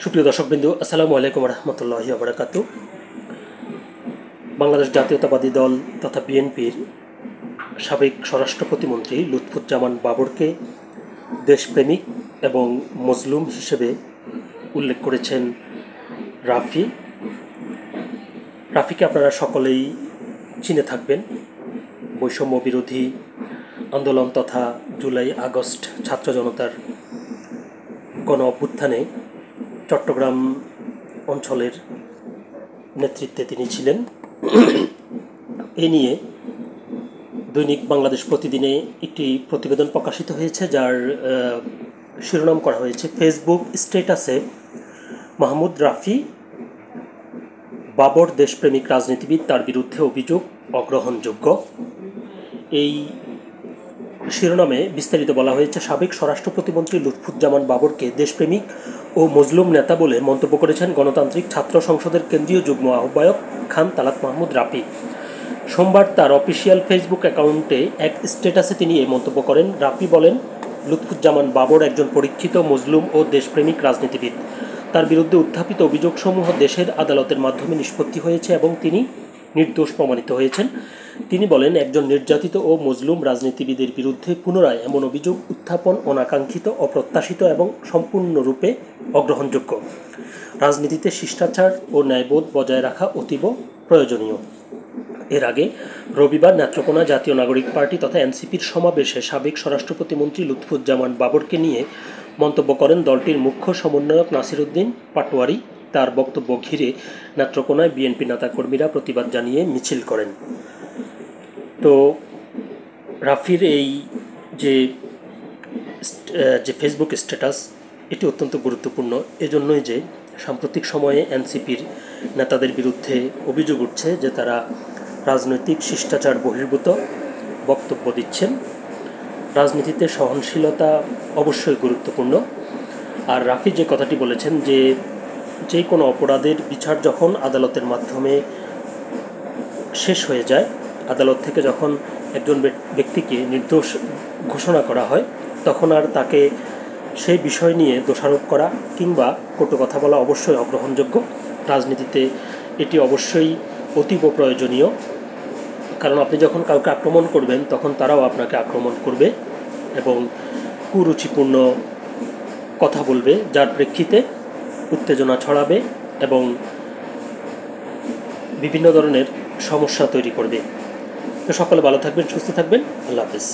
সুপ্রিয় দর্শকবৃন্দ, আসসালামু আলাইকুম রহমতুল্লাহি ওয়া বারাকাতুহু। বাংলাদেশ জাতীয়তাবাদী দল তথা বিএনপির সাবেক স্বরাষ্ট্র প্রতিমন্ত্রী লুৎফুজ্জামান বাবরকে দেশপ্রেমিক এবং মজলুম হিসেবে উল্লেখ করেছেন রাফিকে আপনারা সকলেই চিনে থাকবেন। বৈষম্য বিরোধী আন্দোলন তথা জুলাই আগস্ট ছাত্র জনতার গণ অভ্যুত্থানে চট্টগ্রাম অঞ্চলের নেতৃত্বে তিনি ছিলেন। এ নিয়ে দৈনিক বাংলাদেশ প্রতিদিনে একটি প্রতিবেদন প্রকাশিত হয়েছে, যার শিরোনাম করা হয়েছে ফেসবুক স্ট্যাটাসে মাহমুদ রাফি বাবর দেশপ্রেমিক রাজনীতিবিদ, তার বিরুদ্ধে অভিযোগ অগ্রহণযোগ্য। এই শিরোনামে বিস্তারিত বলা হয়েছে, সাবেক স্বরাষ্ট্র প্রতিমন্ত্রী লুৎফুজ্জামান বাবরকে দেশপ্রেমিক ও মজলুম নেতা বলে মন্তব্য করেছেন গণতান্ত্রিক ছাত্র সংসদের কেন্দ্রীয় যুগ্ম আহ্বায়ক খান তালাত মাহমুদ রাফি। সোমবার তার অফিসিয়াল ফেসবুক অ্যাকাউন্টে এক স্ট্যাটাসে তিনি এই মন্তব্য করেন। রাফি বলেন, লুৎফুজ্জামান বাবর একজন পরীক্ষিত মজলুম ও দেশপ্রেমিক রাজনীতিবিদ। তার বিরুদ্ধে উত্থাপিত অভিযোগসমূহ দেশের আদালতের মাধ্যমে নিষ্পত্তি হয়েছে এবং তিনি নির্দোষ প্রমাণিত হয়েছেন। তিনি বলেন, একজন নির্যাতিত ও মজলুম রাজনীতিবিদের বিরুদ্ধে পুনরায় এমন অভিযোগ উত্থাপন অনাকাঙ্ক্ষিত, অপ্রত্যাশিত এবং সম্পূর্ণরূপে অগ্রহণযোগ্য। রাজনীতিতে শিষ্টাচার ও ন্যায়বোধ বজায় রাখা অতীব প্রয়োজনীয়। এর আগে রবিবার নেত্রকোনা জাতীয় নাগরিক পার্টি তথা এনসিপির সমাবেশে সাবেক স্বরাষ্ট্র প্রতিমন্ত্রী লুৎফুজ্জামান বাবরকে নিয়ে মন্তব্য করেন দলটির মুখ্য সমন্বয়ক নাসিরউদ্দিন পাটোয়ারি। তার বক্তব্য ঘিরে নেত্রকোনায় বিএনপি নেতাকর্মীরা প্রতিবাদ জানিয়ে মিছিল করেন। তো রাফির এই যে ফেসবুক স্ট্যাটাস, এটি অত্যন্ত গুরুত্বপূর্ণ এজন্যই যে সাম্প্রতিক সময়ে এনসিপির নেতাদের বিরুদ্ধে অভিযোগ উঠছে যে তারা রাজনৈতিক শিষ্টাচার বহির্ভূত বক্তব্য দিচ্ছেন। রাজনীতিতে সহনশীলতা অবশ্যই গুরুত্বপূর্ণ। আর রাফি যে কথাটি বলেছেন যে কোনো অপরাধের বিচার যখন আদালতের মাধ্যমে শেষ হয়ে যায়, আদালত থেকে যখন একজন ব্যক্তিকে নির্দোষ ঘোষণা করা হয়, তখন আর তাকে সেই বিষয় নিয়ে দোষারোপ করা কিংবা কটু কথা বলা অবশ্যই অগ্রহণযোগ্য। রাজনীতিতে এটি অবশ্যই অতীব প্রয়োজনীয়, কারণ আপনি যখন কাউকে আক্রমণ করবেন তখন তারাও আপনাকে আক্রমণ করবে এবং কুরুচিপূর্ণ কথা বলবে, যার প্রেক্ষিতে উত্তেজনা ছড়াবে এবং বিভিন্ন ধরনের সমস্যা তৈরি করবে। তো সকলে ভালো থাকবেন, সুস্থ থাকবেন। আল্লাহ হাফেজ।